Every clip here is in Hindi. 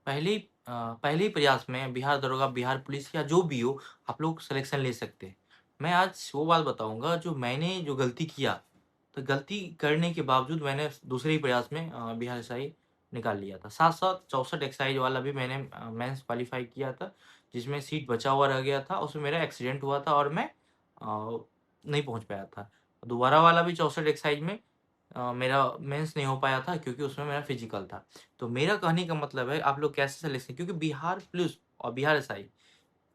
पहले ही प्रयास में बिहार दरोगा, बिहार पुलिस या जो भी हो, आप लोग सिलेक्शन ले सकते हैं। मैं आज वो बात बताऊँगा जो मैंने जो गलती किया, तो गलती करने के बावजूद मैंने दूसरे ही प्रयास में बिहार एसआई निकाल लिया था। साथ-साथ 64 एक्साइज वाला भी मैंने मेंस क्वालीफाई किया था, जिसमें सीट बचा हुआ रह गया था, उसमें मेरा एक्सीडेंट हुआ था और मैं नहीं पहुँच पाया था। दोबारा वाला भी 64 एक्साइज में मेरा मेंस नहीं हो पाया था क्योंकि उसमें मेरा फिजिकल था। तो मेरा कहने का मतलब है आप लोग कैसे सिलेक्शन, क्योंकि बिहार पुलिस और बिहार एसआई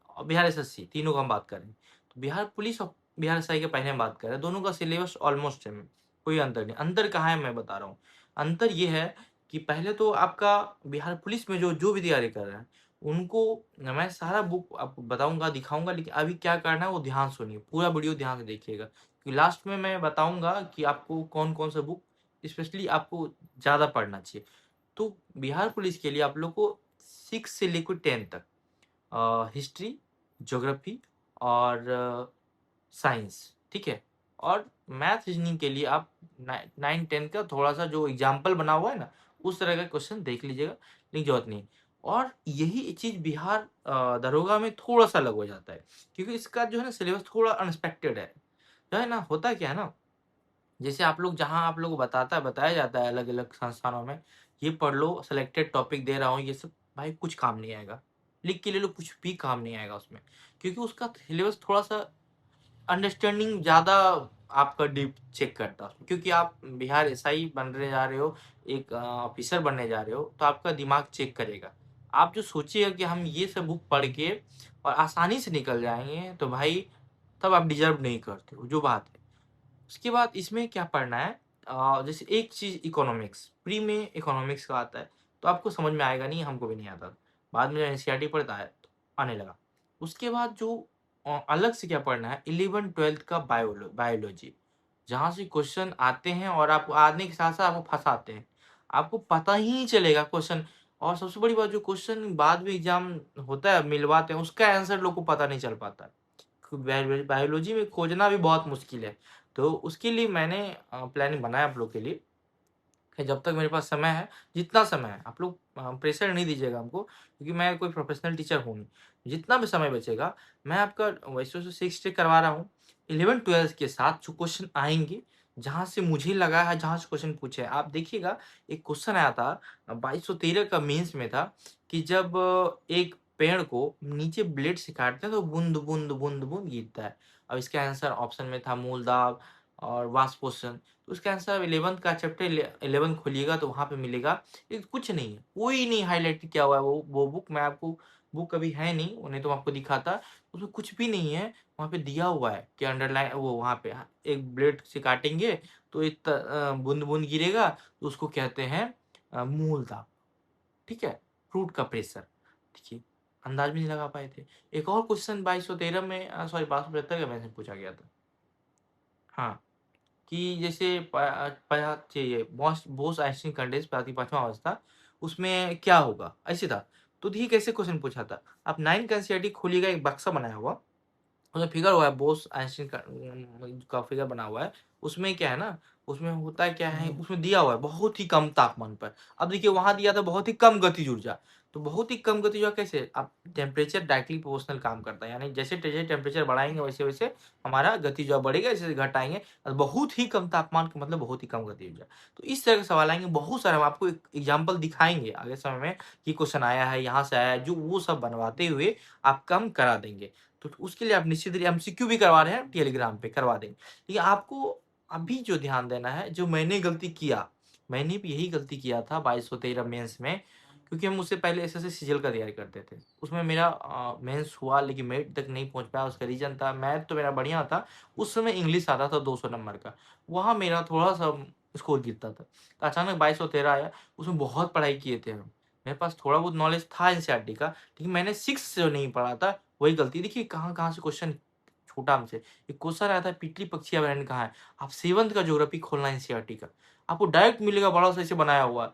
और बिहार एसएससी तीनों का हम बात करें। तो बिहार पुलिस और बिहार एसआई के पहले हम बात करें, दोनों का सिलेबस ऑलमोस्ट सेम है, कोई अंतर नहीं। अंतर कहाँ है मैं बता रहा हूँ। अंतर ये है कि पहले तो आपका बिहार पुलिस में जो जो भी तैयारी कर रहे हैं, उनको मैं सारा बुक आपको बताऊँगा, दिखाऊँगा, लेकिन अभी क्या करना है वो ध्यान सुनिए, पूरा वीडियो ध्यान से देखिएगा। कि लास्ट में मैं बताऊँगा कि आपको कौन-कौन सा बुक स्पेशली आपको ज़्यादा पढ़ना चाहिए। तो बिहार पुलिस के लिए आप लोग को 6 से लेकर 10 तक हिस्ट्री, ज्योग्राफी और साइंस, ठीक है? और मैथ रीजनिंग के लिए आप 9-10 का थोड़ा-सा जो एग्जाम्पल बना हुआ है ना, उस तरह का क्वेश्चन देख लीजिएगा, लेकिन ज़रूरत नहीं है। और यही चीज़ बिहार दरोगा में थोड़ा-सा अलग हो जाता है, क्योंकि इसका जो है ना सिलेबस थोड़ा अनएक्सपेक्टेड है। जो है ना, होता क्या है ना, जैसे आप लोग जहाँ आप लोगों को बताया जाता है अलग-अलग संस्थानों में, ये पढ़ लो, सिलेक्टेड टॉपिक दे रहा हूँ, ये सब भाई कुछ काम नहीं आएगा। लिख के ले लो, कुछ भी काम नहीं आएगा उसमें। क्योंकि उसका सिलेबस थोड़ा-सा अंडरस्टैंडिंग ज़्यादा आपका डीप चेक करता है। क्योंकि आप बिहार एसआई बनने जा रहे हो, एक ऑफिसर बनने जा रहे हो, तो आपका दिमाग चेक करेगा। आप जो सोचिएगा कि हम ये सब बुक पढ़ के और आसानी से निकल जाएँगे, तो भाई तब आप डिज़र्व नहीं करते हो, जो बात है। उसके बाद इसमें क्या पढ़ना है, जैसे एक चीज़ इकोनॉमिक्स, प्री में इकोनॉमिक्स का आता है, तो आपको समझ में आएगा नहीं, हमको भी नहीं आता। बाद में जब एनसीईआरटी पढ़ता है, तो आने लगा। उसके बाद जो अलग से क्या पढ़ना है, 11th-12th का बायोलॉजी, जहाँ से क्वेश्चन आते हैं और आपको आने के साथ-साथ आपको फँसाते हैं। आपको पता ही नहीं चलेगा क्वेश्चन, और सबसे बड़ी बात जो क्वेश्चन बाद में एग्ज़ाम होता है, मिलवाते हैं, उसका आंसर लोग को पता नहीं चल पाता है। बायोलॉजी में खोजना भी बहुत मुश्किल है। तो उसके लिए मैंने प्लानिंग बनाया आप लोग के लिए कि जब तक मेरे पास समय है, जितना समय है, आप लोग प्रेशर नहीं दीजिएगा हमको, क्योंकि मैं कोई प्रोफेशनल टीचर हूँ नहीं। जितना भी समय बचेगा, मैं आपका वैसे तो 6 डे करवा रहा हूँ, 11-12 के साथ जो क्वेश्चन आएँगे, जहाँ से मुझे लगा है, जहाँ से क्वेश्चन पूछे हैं। आप देखिएगा, एक क्वेश्चन आया था 2213 का मेंस में था कि जब एक पेड़ को नीचे ब्लेड से काटते हैं, तो बूँद-बूँद, बूँद-बूँद गिरता है। अब इसका आंसर ऑप्शन में था मूलदाब और वाष्पोषण। तो उसका आंसर 11th का चैप्टर 11 खोलिएगा तो वहाँ पे मिलेगा। ये कुछ नहीं है, कोई नहीं हाइलाइट किया हुआ है वो बुक। मैं आपको बुक अभी है नहीं, वो नहीं तो मैं आपको दिखाता। उसमें कुछ भी नहीं है, वहाँ पे दिया हुआ है कि अंडरलाइन वो वहाँ पे एक ब्लेड से काटेंगे तो एक बूँद-बूँद गिरेगा, तो उसको कहते हैं मूलदाब, ठीक है? फ्रूट का प्रेशर। देखिए, अंदाज़ भी नहीं लगा पाए थे। एक और क्वेश्चन 2213 में सॉरी 1275 का मैथ में पूछा गया था। हाँ। कि जैसे चाहिए बोस-आइंस्टीन कंडेंस प्राति 5वां अवस्था, उसमें क्या होगा? ऐसे था। तो देखिए कैसे क्वेश्चन पूछा था। आप 9 का एनसीईआरटी खोलिएगा, एक बक्सा बनाया हुआ, उसमें फिगर हुआ है, बोस आइंस्टीन का फिगर बना हुआ है। उसमें क्या है ना, उसमें होता है क्या है, उसमें दिया हुआ है बहुत ही कम तापमान पर। अब देखिए वहाँ दिया था बहुत ही कम गतिज ऊर्जा। तो बहुत ही कम गतिज ऊर्जा कैसे? अब टेम्परेचर डायरेक्टली प्रोपोर्शनल काम करता है। यानी जैसे जैसे टेम्परेचर बढ़ाएँगे वैसे-वैसे हमारा गतिज ऊर्जा बढ़ेगा, जैसे घटाएँगे और बहुत ही कम तापमान का मतलब बहुत ही कम गतिज ऊर्जा। तो इस तरह के सवाल आएँगे बहुत सारे, हम आपको एक एग्ज़ाम्पल दिखाएँगे आगे समय में कि क्वेश्चन आया है, यहाँ से आया है, जो वो सब बनवाते हुए आपका हम करा देंगे। तो उसके लिए आप निश्चित रहिए, एमसीक्यू भी करवा रहे हैं, टेलीग्राम पे करवा देंगे। लेकिन आपको अभी जो ध्यान देना है, जो मैंने गलती किया, मैंने भी यही गलती किया था 2213 मेंस में, क्योंकि हम उससे पहले एसएससी सीजीएल का तैयारी करते थे। उसमें मेरा मेंस हुआ लेकिन मेरिट तक नहीं पहुँच पाया, उसका रीज़न था मैथ तो मेरा बढ़िया था, उस समय इंग्लिश आता था 200 नंबर का, वहाँ मेरा थोड़ा-सा स्कोर गिरता था। तो अचानक 2213 आया, उसमें बहुत पढ़ाई किए थे हम। मेरे पास थोड़ा बहुत नॉलेज था एनसीईआरटी का, लेकिन मैंने 6 जो नहीं पढ़ा था, वही गलती। देखिए कहाँ-कहाँ से क्वेश्चन छूटा हमसे। एक क्वेश्चन आया था, पिटली पक्षी अभयारण्य कहाँ है? आप 7th का ज्योग्राफी खोलना है एनसीईआरटी का। आपको डायरेक्ट मिलेगा बड़ा-सा ऐसे बनाया हुआ।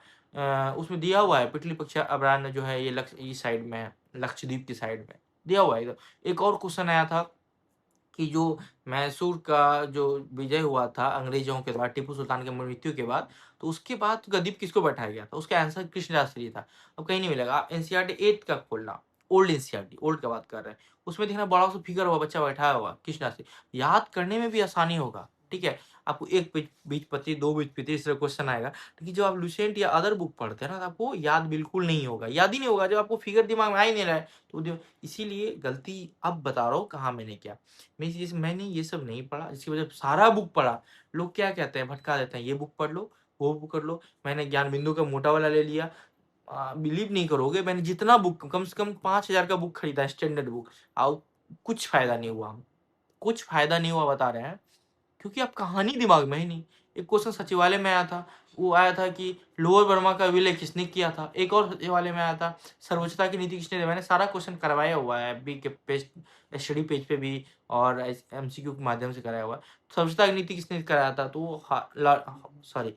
उसमें दिया हुआ है पिटली पक्षी अभयारण्य जो है ये इस साइड में है, लक्षद्वीप की साइड में। दिया हुआ है इधर। एक और क्वेश्चन आया था कि जो मैसूर का जो विजय हुआ था अंग्रेजों के द्वारा टीपू सुल्तान की मृत्यु के बाद, तो उसके बाद गद्दी पे किसको बैठाया गया था? उसका आंसर कृष्णराज श्री था। अब कहीं नहीं मिलेगा। आप एनसीईआरटी 8 का खोलना, ओल्ड एनसीईआरटी, ओल्ड का बात कर रहे हैं, उसमें देखना बड़ा सा फिगर हुआ, बच्चा बैठाया हुआ कृष्णराज श्री। याद करने में भी आसानी होगा, ठीक है? आपको 1 पेज बीजपत्री, 2 बीजपत्री इस तरह क्वेश्चन आएगा। लेकिन जब आप लुसेंट या अदर बुक पढ़ते हैं ना, तो आपको याद बिल्कुल नहीं होगा, याद ही नहीं होगा जब आपको फिगर दिमाग में आ ही नहीं रहा है। तो इसीलिए गलती अब बता रहा हूँ कहाँ मैंने किया। मैंने ये सब नहीं पढ़ा, इसकी वजह से सारा बुक पढ़ा। लोग क्या कहते हैं, भटका देते हैं, ये बुक पढ़ लो, वो बुक कर लो। मैंने ज्ञान बिंदु का मोटा वाला ले लिया। बिलीव नहीं करोगे, मैंने जितना बुक, कम से कम 5,000 का बुक खरीदा, स्टैंडर्ड बुक, और कुछ फायदा नहीं हुआ। कुछ फायदा नहीं हुआ, बता रहे हैं, क्योंकि अब कहानी दिमाग में ही नहीं। एक क्वेश्चन सचिवालय में आया था, वो आया था कि लोअर बर्मा का विलय किसने किया था। एक और सचिवालय में आया था, सर्वोच्चता की नीति किसने दी। मैंने सारा क्वेश्चन करवाया हुआ है एफबी के पेज, स्टडी पेज पे भी, और एमसीक्यू के माध्यम से कराया हुआ है। सर्वोच्चता की नीति किसने कराया था, तो सॉरी,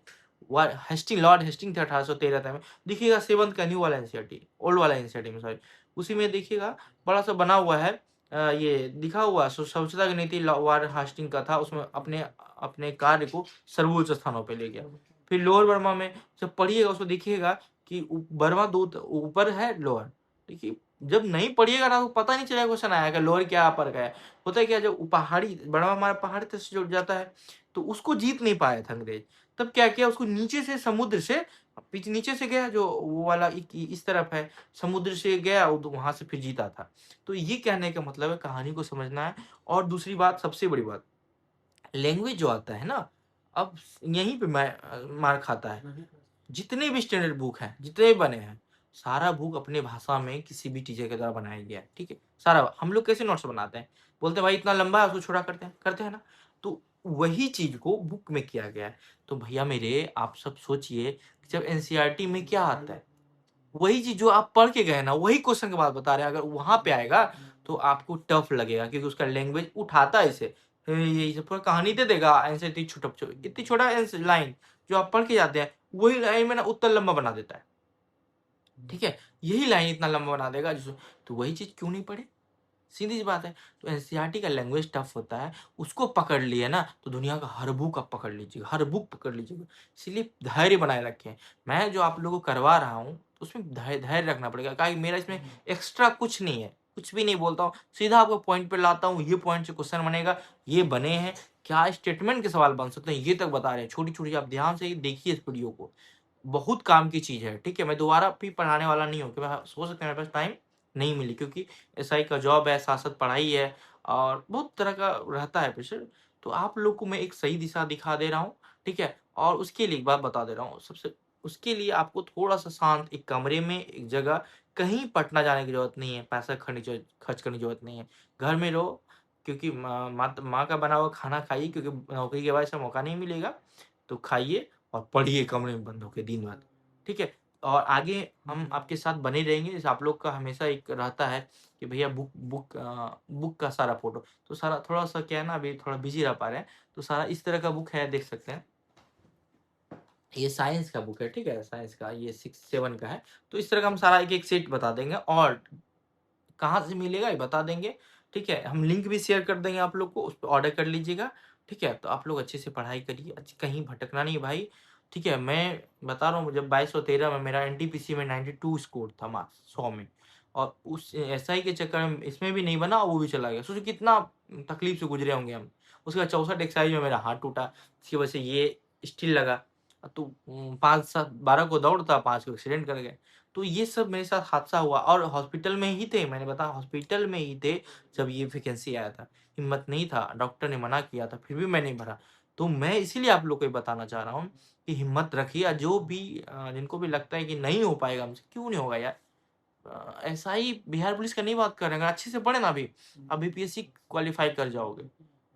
लॉर्ड हेस्टिंग थे, 1813 में। देखिएगा 7th का न्यू वाला एनसीईआरटी, ओल्ड वाला एनसीईआरटी में, सॉरी, उसी में देखिएगा बड़ा सा बना हुआ है, ये दिखा हुआ है, स्वच्छता की नीति लॉर्ड हास्टिंग का था। उसमें अपने अपने कार्य को सर्वोच्च स्थानों पे ले गया। फिर लोअर बर्मा में जब पढ़िएगा, उसको देखिएगा कि बर्मा दो ऊपर है, लोअर। देखिए, जब नहीं पढ़िएगा ना, तो पता नहीं चलेगा क्वेश्चन आएगा लोअर क्या अपर का है। होता है क्या, जब पहाड़ी बर्मा हमारा पहाड़ी तक से जुड़ जाता है, तो उसको जीत नहीं पाए थे अंग्रेज। तब क्या किया, उसको नीचे से, समुद्र से, पीछे नीचे से गया, जो वो वाला इस तरफ है, समुद्र से गया, वहां से फिर जीता था। तो ये कहने का मतलब है, कहानी को समझना है। और दूसरी बात, सबसे बड़ी बात, लैंग्वेज जो आता है ना, अब यहीं पे मार खाता है। जितने भी स्टैंडर्ड बुक हैं, जितने भी बने हैं, सारा बुक अपने भाषा में किसी भी टीचर के द्वारा बनाया गया है, ठीक है? सारा। हम लोग कैसे नोट्स बनाते हैं, बोलते हैं भाई इतना लंबा है, उसको छोटा करते हैं ना। तो वही चीज को बुक में किया गया है। तो भैया मेरे, आप सब सोचिए कि जब एनसीईआरटी में क्या आता है, वही चीज जो आप पढ़ के गए ना, वही क्वेश्चन की बात बता रहे हैं, अगर वहां पे आएगा तो आपको टफ लगेगा, क्योंकि उसका लैंग्वेज उठाता है इसे। ये सब पूरा कहानी दे देगा आंसर, इतनी छोटा लाइन जो आप पढ़ के जाते हैं, वही लाइन में ना उत्तर लंबा बना देता है, ठीक है? यही लाइन इतना लंबा बना देगा, तो वही चीज क्यों नहीं पढ़े? सीधी सी बात है। तो एनसीईआरटी का लैंग्वेज टफ होता है, उसको पकड़ लिए ना, तो दुनिया का हर बुक आप पकड़ लीजिएगा, हर बुक पकड़ लीजिएगा। इसलिए धैर्य बनाए रखें। मैं जो आप लोगों को करवा रहा हूँ, तो उसमें धैर्य रखना पड़ेगा, क्योंकि मेरा इसमें एक्स्ट्रा कुछ नहीं है, कुछ भी नहीं बोलता हूँ, सीधा आपको पॉइंट पे लाता हूँ। ये पॉइंट से क्वेश्चन बनेगा, ये बने हैं, क्या स्टेटमेंट के सवाल बन सकते हैं, ये तक बता रहे हैं। छोटी छोटी, आप ध्यान से देखिए इस वीडियो को, बहुत काम की चीज है, ठीक है? मैं दोबारा भी पढ़ाने वाला नहीं हूँ, कि मैं हो सकता है मेरे पास टाइम नहीं मिली, क्योंकि एसआई का जॉब है, साथ साथ पढ़ाई है, और बहुत तरह का रहता है प्रेशर। तो आप लोग को मैं एक सही दिशा दिखा दे रहा हूँ, ठीक है? और उसके लिए एक बात बता दे रहा हूँ, सबसे उसके लिए आपको थोड़ा सा शांत एक कमरे में, एक जगह, कहीं पटना जाने की जरूरत नहीं है, पैसा खर्च करने की जरूरत नहीं है। घर में रहो, क्योंकि माँ का बना हुआ खाना खाइए, क्योंकि नौकरी के बाद ऐसा मौका नहीं मिलेगा। तो खाइए और पढ़िए कमरे में बंद होके दिन भर, ठीक है? और आगे हम आपके साथ बने रहेंगे। जैसे आप लोग का हमेशा एक रहता है कि भैया बुक का सारा फोटो, तो सारा थोड़ा सा क्या है ना, अभी थोड़ा बिजी रह पा रहे हैं, तो सारा इस तरह का बुक है, देख सकते हैं। ये साइंस का बुक है, ठीक है? साइंस का ये 6-7 का है। तो इस तरह का हम सारा एक एक सेट बता देंगे, और कहाँ से मिलेगा ये बता देंगे, ठीक है? हम लिंक भी शेयर कर देंगे आप लोग को, उस पर ऑर्डर कर लीजिएगा, ठीक है? तो आप लोग अच्छे से पढ़ाई करिए, कहीं भटकना नहीं भाई, ठीक है? मैं बता रहा हूँ, जब 2213 में मेरा एनटीपीसी में 92 स्कोर था, मार्क्स 100 में, और उस एसआई के चक्कर में इसमें भी नहीं बना, वो भी चला गया। सोचो कितना तकलीफ से गुजरे होंगे हम। उसके बाद 64 एक्साइज में मेरा हाथ टूटा, इसकी वजह से ये स्टील लगा। तो 5-7-12 को दौड़ था, 5 को एक्सीडेंट कर गए। तो ये सब मेरे साथ हादसा हुआ, और हॉस्पिटल में ही थे, मैंने बताया हॉस्पिटल में ही थे जब ये वैकेंसी आया था। हिम्मत नहीं था, डॉक्टर ने मना किया था, फिर भी मैं नहीं भरा। तो मैं इसीलिए आप लोग को ये बताना चाह रहा हूँ कि हिम्मत रखिए, जो भी जिनको भी लगता है कि नहीं हो पाएगा हमसे, क्यों नहीं होगा यार। ऐसा ही बिहार पुलिस का नहीं बात कर रहे हैं, अगर अच्छे से पढ़े ना, अभी अब बीपीएससी क्वालिफाई कर जाओगे।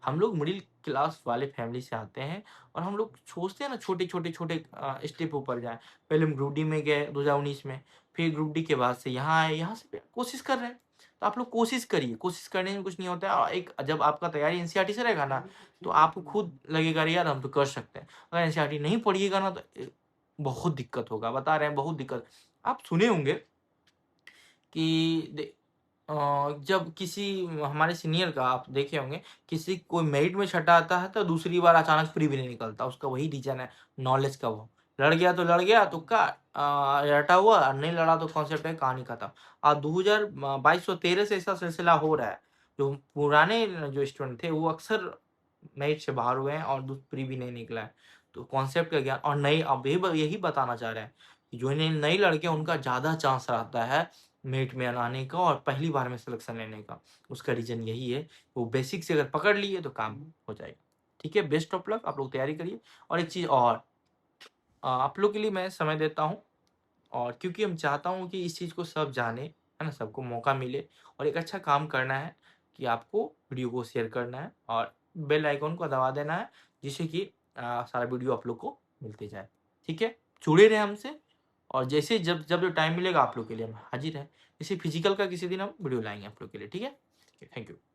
हम लोग मिडिल क्लास वाले फैमिली से आते हैं, और हम लोग सोचते हैं ना, छोटे छोटे छोटे स्टेप ऊपर जाए। पहले हम ग्रुप डी में गए 2019 में, फिर ग्रुप डी के बाद से यहाँ आए, यहाँ से कोशिश कर रहे हैं। तो आप लोग कोशिश करिए, कोशिश करने में कुछ नहीं होता है। और एक जब आपका तैयारी एनसीईआरटी से रहेगा ना, तो आपको खुद लगेगा अरे यार हम तो कर सकते हैं। अगर एनसीईआरटी नहीं पढ़िएगा ना, तो बहुत दिक्कत होगा, बता रहे हैं बहुत दिक्कत। आप सुने होंगे कि जब किसी हमारे सीनियर का आप देखे होंगे, किसी कोई मेरिट में छठा आता है तो दूसरी बार अचानक प्री भी नहीं निकलता, उसका वही रीजन है नॉलेज का। वो लड़ गया तो लड़ गया, तुक्का रटा हुआ, नहीं लड़ा तो कॉन्सेप्ट है, कहानी खत्म। और 2022-23 से ऐसा सिलसिला हो रहा है। जो पुराने जो स्टूडेंट थे वो अक्सर मेरिट से बाहर हुए हैं और प्री भी नहीं निकला है। तो कॉन्सेप्ट का ज्ञान और नई, अब यही बताना चाह रहे हैं कि जो नए लड़के उनका ज़्यादा चांस रहता है मेरिट में आने का और पहली बार में सिलेक्शन लेने का। उसका रीज़न यही है, वो बेसिक से अगर पकड़ लिए तो काम हो जाएगा। ठीक है, बेस्ट ऑफ लक, आप लोग तैयारी करिए। और एक चीज़ और, आप लोग के लिए मैं समय देता हूँ, और क्योंकि हम चाहता हूँ कि इस चीज़ को सब जाने, है ना, सबको मौका मिले और एक अच्छा काम करना है कि आपको वीडियो को शेयर करना है और बेल आइकन को दबा देना है, जिससे कि सारा वीडियो आप लोग को मिलते जाए। ठीक है, जुड़े रहें हमसे, और जैसे जब जब जो टाइम मिलेगा आप लोग के लिए हम हाजिर हैं। जैसे फिजिकल का किसी दिन हम वीडियो लाएंगे आप लोग के लिए। ठीक है, थैंक यू।